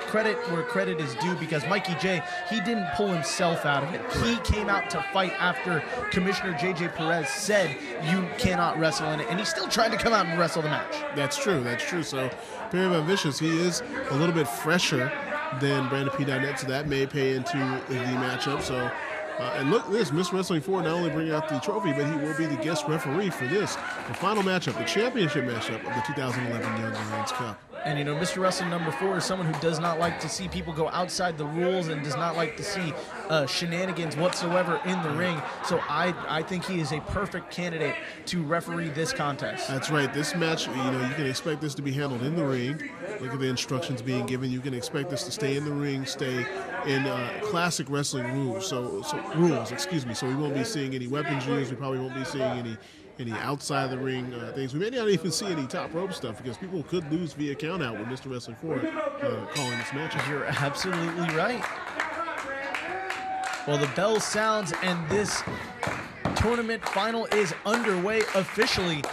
credit where credit is due, because Mikey J, he didn't pull himself out of it. He came out to fight after Commissioner JJ Perez said you cannot wrestle in it, and he still tried to come out and wrestle the match. That's true. So Perry Von Vicious, he is a little bit fresher than Brandon P.net, so that may pay into the matchup. So, and look, this Mr. Wrestling 4 not only bring out the trophy, but he will be the guest referee for this, the final matchup, the championship matchup of the 2011 Young Lions Cup. And, you know, Mr. Wrestling number 4 is someone who does not like to see people go outside the rules and does not like to see shenanigans whatsoever in the ring. So I think he is a perfect candidate to referee this contest. That's right. This match, you know, you can expect this to be handled in the ring. Look at the instructions being given. You can expect this to stay in the ring, stay in classic wrestling rules. So we won't be seeing any weapons used. We probably won't be seeing any outside of the ring things. We may not even see any top rope stuff, because people could lose via count out with Mr. Wrestling 4 calling this match. You're absolutely right. Well, the bell sounds and this tournament final is underway officially.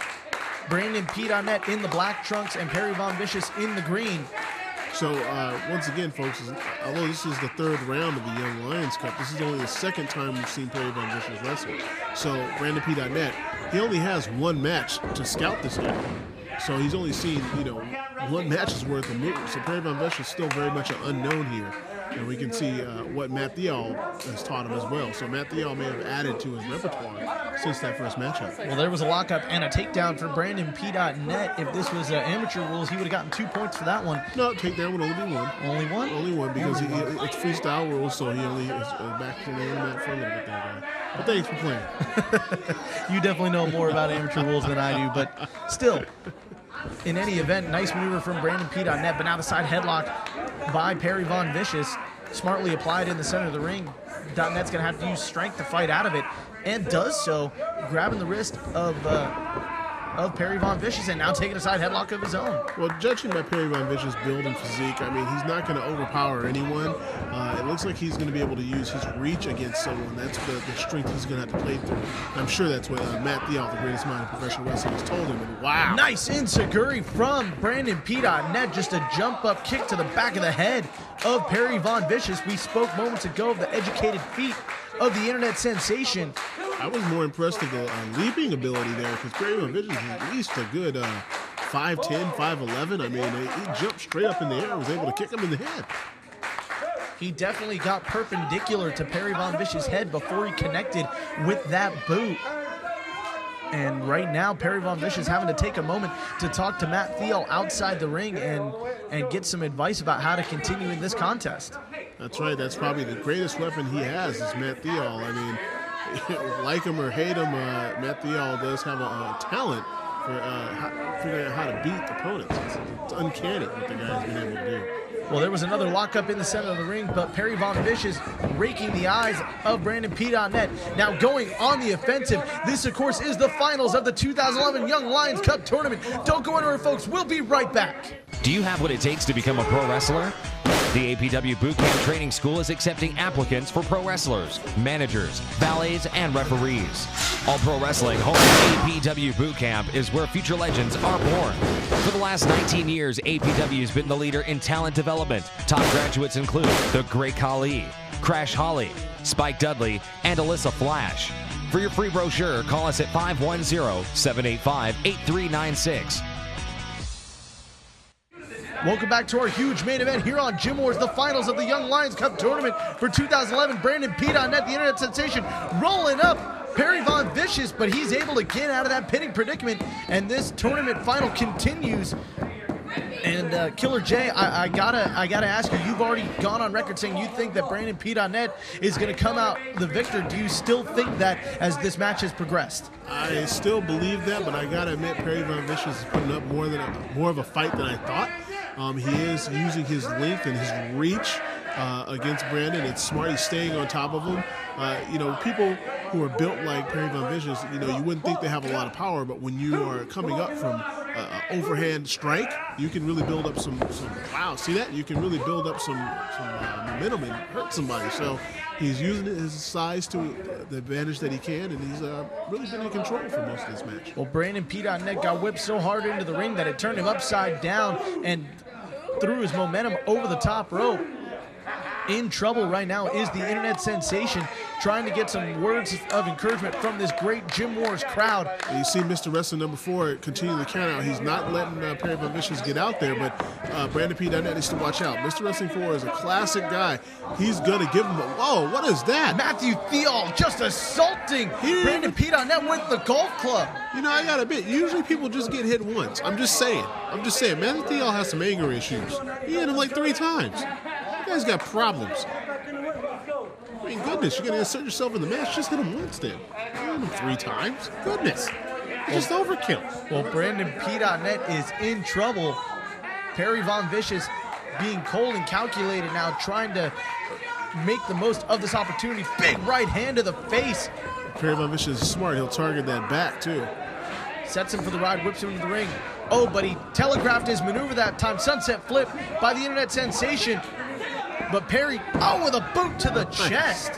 Brandon P.net in the black trunks and Perry Von Vicious in the green. So, once again, folks, although this is the third round of the Young Lions Cup, this is only the second time we've seen Perry Von Vicious wrestle. So, Brandon P.net, he only has one match to scout this guy. So, he's only seen, one match's worth of moves. So, Perry Von Vicious is still very much an unknown here. And we can see what Matt Theall has taught him as well. So Matt Theall may have added to his repertoire since that first matchup. Well, there was a lockup and a takedown for Brandon P.net. If this was amateur rules, he would have gotten 2 points for that one. No, takedown would only be one. Only one? Only one, because it's freestyle rules, so he only is back to the mat for a little bit there, guy. But thanks for playing. You definitely know more about amateur rules than I do, but still. In any event, nice maneuver from Brandon P.net, but now the side headlock by Perry Von Vicious, smartly applied in the center of the ring. .net's going to have to use strength to fight out of it, and does so, grabbing the wrist of Perry Von Vicious and now taking a side headlock of his own. Well, judging by Perry Von Vicious' build and physique, I mean, he's not going to overpower anyone. It looks like he's going to be able to use his reach against someone. That's the strength he's going to have to play through. I'm sure that's what Matt Theall, the greatest mind in professional wrestling, has told him. And wow. Nice enziguri from Brandon P.net. Just a jump-up kick to the back of the head of Perry Von Vicious. We spoke moments ago of the educated feet of the internet sensation. I was more impressed with the leaping ability there, because Perry Von Vicious is at least a good 5'10", 5'11". I mean, he jumped straight up in the air and was able to kick him in the head. He definitely got perpendicular to Perry Von Vicious' head before he connected with that boot. And right now, Perry Von Vicious having to take a moment to talk to Matt Theall outside the ring and get some advice about how to continue in this contest. That's right. That's probably the greatest weapon he has is Matt Theall. I mean, like him or hate him, Matt Theall does have a talent for figuring out how to beat opponents. It's uncanny what the guy's been able to do. Well, there was another lockup in the center of the ring, but Perry Von Vicious raking the eyes of Brandon P.net. Now going on the offensive. This, of course, is the finals of the 2011 Young Lions Cup Tournament. Don't go anywhere, folks. We'll be right back. Do you have what it takes to become a pro wrestler? The APW Bootcamp Training School is accepting applicants for pro wrestlers, managers, valets, and referees. All Pro Wrestling home APW Bootcamp is where future legends are born. For the last 19 years, APW has been the leader in talent development. Top graduates include The Great Khali, Crash Holly, Spike Dudley, and Alyssa Flash. For your free brochure, call us at 510-785-8396. Welcome back to our huge main event here on Gym Wars, the finals of the Young Lions Cup Tournament for 2011. Brandon P.net, the internet sensation, rolling up Perry Von Vicious, but he's able to get out of that pitting predicament, and this tournament final continues. And Killer J, I gotta ask you, you've already gone on record saying you think that Brandon P.net is going to come out the victor. Do you still think that as this match has progressed? I still believe that, but I gotta admit Perry Von Vicious is putting up more of a fight than I thought. He is using his length and his reach against Brandon. It's smart. He's staying on top of him. People who are built like Perry Von Vicious, you wouldn't think they have a lot of power, but when you are coming up from overhand strike, you can really build up some wow, see that? You can really build up some momentum and hurt somebody. So he's using his size to the advantage that he can, and he's really been in control for most of this match. Well, Brandon P.net got whipped so hard into the ring that it turned him upside down, and threw his momentum over the top rope. In trouble right now is the internet sensation, trying to get some words of encouragement from this great Gym Wars crowd. You see Mr. Wrestling number 4 continue the count out. He's not letting Perry Von Vicious get out there, but Brandon P. Donnett needs to watch out. Mr. Wrestling 4 is a classic guy. He's going to give him a, whoa, what is that? Matthew Theall just assaulting Brandon P. Donnett with the golf club. You know, I got to admit, usually people just get hit once. I'm just saying. Matthew Theall has some anger issues. He hit him like 3 times. You guys got problems. I mean, goodness, you're going to assert yourself in the match. Just hit him once then. Hit him 3 times. Goodness. Just overkill. Well, Brandon P. Donnett is in trouble. Perry Von Vicious being cold and calculated now, trying to make the most of this opportunity. Big right hand to the face. Perry Von Vicious is smart. He'll target that back, too. Sets him for the ride, whips him into the ring. Oh, but he telegraphed his maneuver that time. Sunset flip by the internet sensation. But Perry, with a boot to the chest.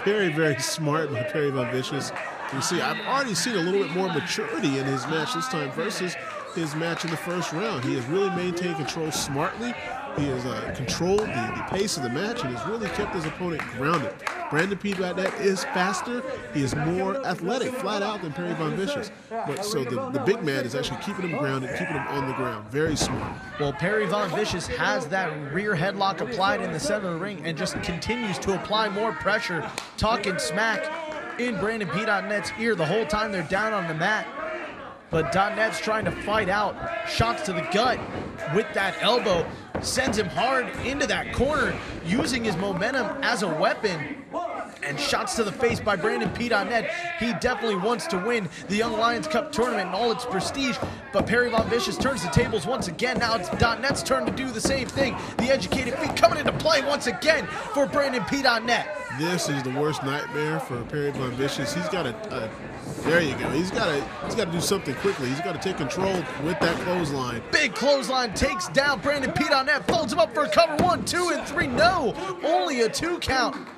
Very, very smart by Perry Von Vicious. You see, I've already seen a little bit more maturity in his match this time versus his match in the first round. He has really maintained control smartly. He has controlled the pace of the match and has really kept his opponent grounded. Brandon P. Donnett is faster. He is more athletic, flat out, than Perry Von Vicious. But so the big man is actually keeping him grounded, keeping him on the ground. Very smart. Well, Perry Von Vicious has that rear headlock applied in the center of the ring and just continues to apply more pressure, talking smack in Brandon P. Donnett's ear the whole time they're down on the mat. But Donnett's trying to fight out. Shots to the gut with that elbow. Sends him hard into that corner, using his momentum as a weapon. And shots to the face by Brandon P. Donnett. He definitely wants to win the Young Lions Cup tournament and all its prestige. But Perry Von Vicious turns the tables once again. Now it's Donnett's turn to do the same thing. The educated feet coming into play once again for Brandon P. Donnett. This is the worst nightmare for Perry Von Vicious. He's got to, there you go. He's got to do something quickly. He's got to take control with that clothesline. Big clothesline takes down Brandon P. Donnett. Folds him up for a cover. 1, 2, and 3. No, only a 2 count.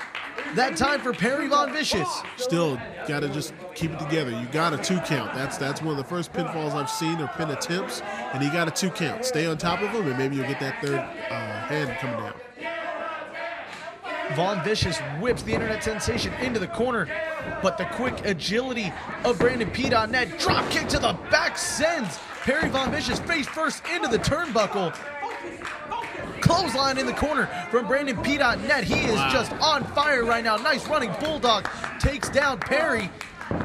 That time for Perry Von Vicious. Still got to just keep it together. You got a 2 count. That's one of the first pinfalls I've seen, or pin attempts, and he got a 2 count. Stay on top of him, and maybe you'll get that third hand coming down. Von Vicious whips the internet sensation into the corner, but the quick agility of Brandon P. Donnett, drop kick to the back, sends Perry Von Vicious face first into the turnbuckle. Clothesline in the corner from Brandon P. Donnett. He is just on fire right now. Nice running bulldog, takes down Perry.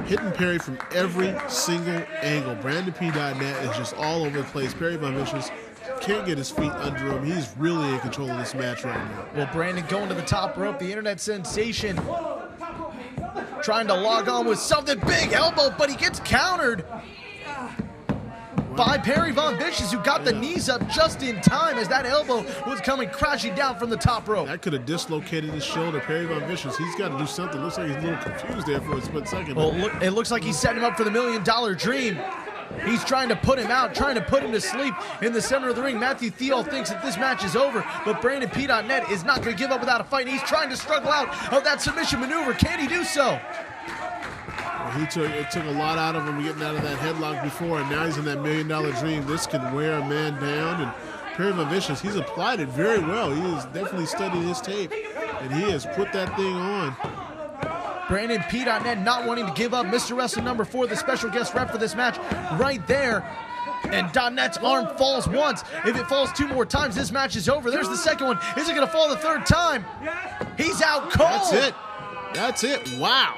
Hitting Perry from every single angle. Brandon P. Donnett is just all over the place. Perry Von Vicious can't get his feet under him. He's really in control of this match right now. Well, Brandon going to the top rope. The internet sensation trying to log on with something. Big elbow, but he gets countered by Perry Von Vicious, who got the knees up just in time as that elbow was coming crashing down from the top rope. That could have dislocated his shoulder. Perry Von Vicious, he's got to do something. Looks like he's a little confused there for a split second. Well, it looks like he's setting him up for the $1 million dream. He's trying to put him out, trying to put him to sleep in the center of the ring. Matthew Theall thinks that this match is over, but Brandon P. Donnett is not going to give up without a fight. He's trying to struggle out of that submission maneuver. Can he do so? Well, it took a lot out of him getting out of that headlock before, and now he's in that $1 million dream. This can wear a man down, and Perry Von Vicious, he's applied it very well. He has definitely studied his tape, and he has put that thing on. Brandon P. Donnett not wanting to give up. Mr. Wrestling number 4, the special guest rep for this match, right there. And Donnett's arm falls once. If it falls 2 more times, this match is over. There's the second one. Is it going to fall the 3rd time? He's out cold. That's it. Wow.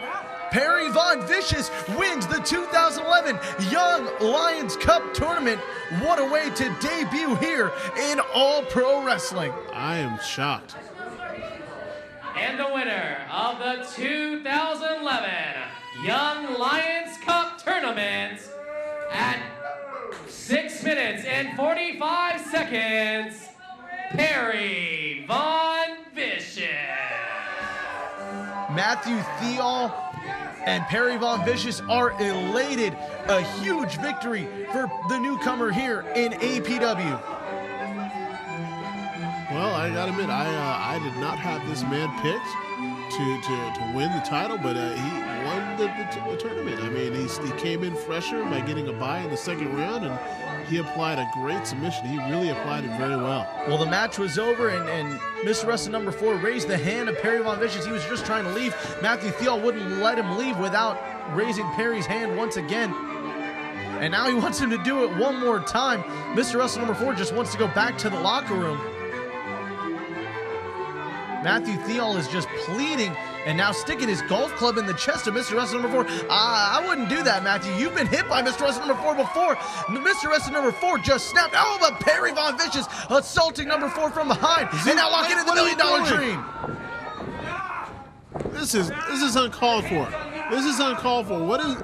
Perry Von Vicious wins the 2011 Young Lions Cup tournament. What a way to debut here in All Pro Wrestling. I am shocked. And the winner of the 2011 Young Lions Cup tournament at 6 minutes and 45 seconds, Perry Von Vicious. Matthew Theall and Perry Von Vicious are elated. A huge victory for the newcomer here in APW. Well, I gotta admit, I did not have this man picked to win the title, but he won the tournament. I mean, he came in fresher by getting a bye in the second round and he applied a great submission. He really applied it very well. Well, the match was over, and Mr. Wrestling number 4 raised the hand of Perry Von Vicious. He was just trying to leave. Matthew Theall wouldn't let him leave without raising Perry's hand once again. And now he wants him to do it one more time. Mr. Wrestling number 4 just wants to go back to the locker room. Matthew Theall is just pleading and now sticking his golf club in the chest of Mr. Wrestling number 4. I wouldn't do that, Matthew. You've been hit by Mr. Wrestling number 4 before. Mr. Wrestling number 4 just snapped. Oh, but Perry Von Vicious assaulting number 4 from behind. And now locking in the $1 Million Dream. This is uncalled for. This is uncalled for. What is...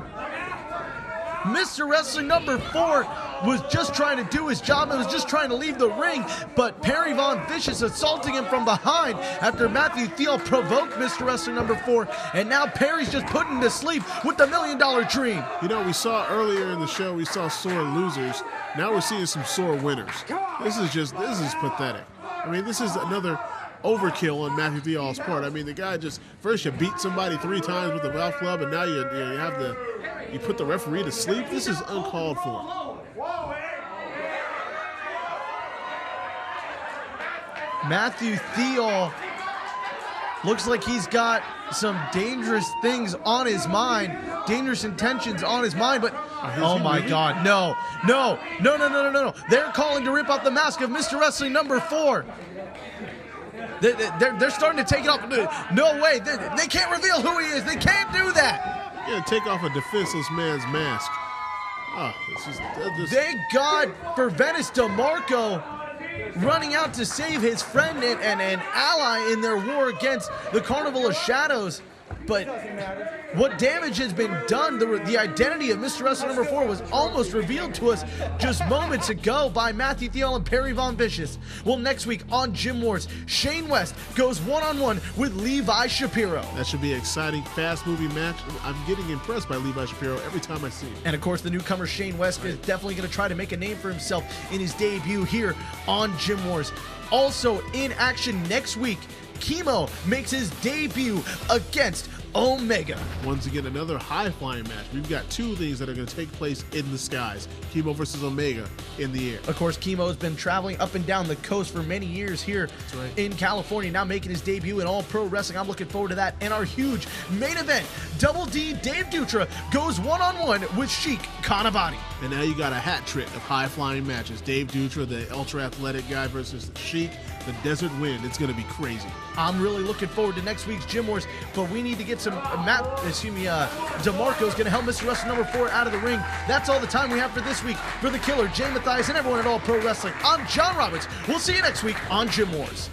Mr. Wrestling number 4 was just trying to do his job and was just trying to leave the ring, but Perry Von Vicious assaulting him from behind after Matthew Theall provoked Mr. Wrestling number 4, and now Perry's just putting him to sleep with the $1 Million Dream. You know, we saw earlier in the show, we saw sore losers. Now we're seeing some sore winners. This is pathetic. I mean, this is another overkill on Matthew Theall's part. I mean, the guy just, first you beat somebody 3 times with the golf club, and now you put the referee to sleep. This is uncalled for. Matthew Theall looks like he's got some dangerous things on his mind, dangerous intentions on his mind, but oh my God, no. They're calling to rip off the mask of Mr. Wrestling number 4. They're starting to take it off. No way. They can't reveal who he is. They can't do that. Yeah, take off a defenseless man's mask. Oh, Thank God for Venice DeMarco running out to save his friend and an ally in their war against the Carnival of Shadows. But what damage has been done, the identity of Mr. Wrestling number 4 was almost revealed to us just moments ago by Matthew Theall and Perry Von Vicious. Well, next week on Gym Wars, Shane West goes one-on-one with Levi Shapiro. That should be an exciting, fast-moving match. I'm getting impressed by Levi Shapiro every time I see him. And, of course, the newcomer Shane West is definitely going to try to make a name for himself in his debut here on Gym Wars. Also in action next week, Chemo makes his debut against Omega. Once again, another high-flying match. We've got 2 things that are going to take place in the skies. Chemo versus Omega in the air. Of course, Chemo has been traveling up and down the coast for many years here in California, now making his debut in All Pro Wrestling. I'm looking forward to that. And our huge main event, Double D Dave Dutra goes one-on-one with Sheik Kanabati. And now you got a hat trick of high-flying matches. Dave Dutra, the ultra-athletic guy, versus Sheik, the Desert Wind. It's going to be crazy. I'm really looking forward to next week's Gym Wars, but we need to get some DeMarco's going to help Mr. Wrestling number 4 out of the ring. That's all the time we have for this week. For the Killer, Jay Mathias, and everyone at All Pro Wrestling, I'm John Roberts. We'll see you next week on Gym Wars.